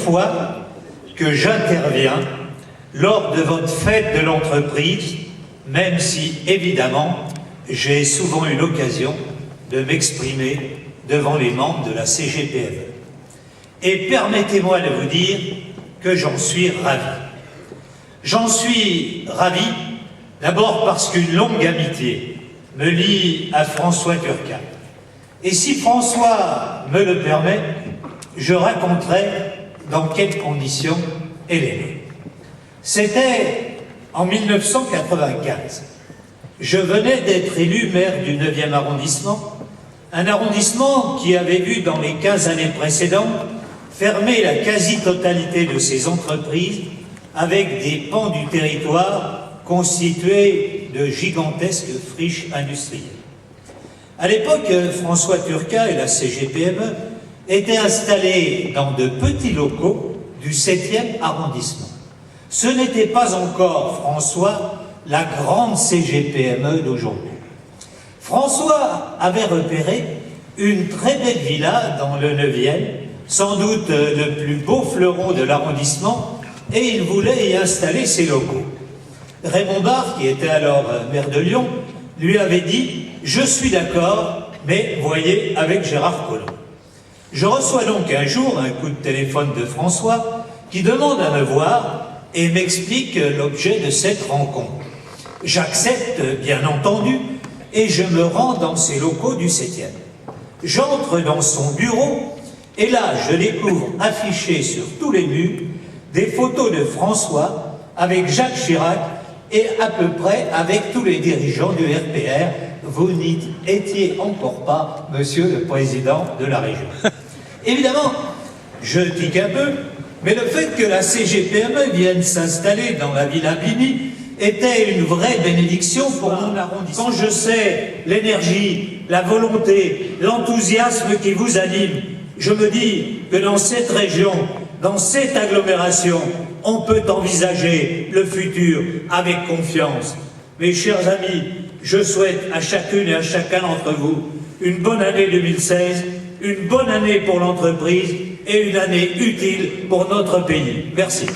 fois que j'interviens lors de votre fête de l'entreprise, même si, évidemment, j'ai souvent eu l'occasion de m'exprimer devant les membres de la CGPME. Et permettez-moi de vous dire que j'en suis ravi. J'en suis ravi, d'abord parce qu'une longue amitié me lie à François Turquin. Et si François me le permet, je raconterai dans quelles conditions elle est née. C'était en 1995. Je venais d'être élu maire du 9e arrondissement, un arrondissement qui avait vu dans les 15 années précédentes fermer la quasi-totalité de ses entreprises avec des pans du territoire constitués de gigantesques friches industrielles. À l'époque, François Turquin et la CGPME étaient installés dans de petits locaux du 7e arrondissement. Ce n'était pas encore, François, la grande CGPME d'aujourd'hui. François avait repéré une très belle villa dans le 9e, sans doute le plus beau fleuron de l'arrondissement, et il voulait y installer ses locaux. Raymond Barre, qui était alors maire de Lyon, lui avait dit « Je suis d'accord, mais voyez avec Gérard Collomb ». Je reçois donc un jour un coup de téléphone de François qui demande à me voir et m'explique l'objet de cette rencontre. J'accepte, bien entendu, et je me rends dans ses locaux du 7e. J'entre dans son bureau et là, je découvre affichées sur tous les murs des photos de François avec Jacques Chirac et à peu près avec tous les dirigeants du RPR. Vous n'y étiez encore pas, monsieur le président de la région. Évidemment, je tique un peu, mais le fait que la CGPME vienne s'installer dans la Villa Bini était une vraie bénédiction pour mon arrondissement. Quand je sais l'énergie, la volonté, l'enthousiasme qui vous anime, je me dis que dans cette région, dans cette agglomération, on peut envisager le futur avec confiance. Mes chers amis, je souhaite à chacune et à chacun d'entre vous une bonne année 2016, une bonne année pour l'entreprise et une année utile pour notre pays. Merci.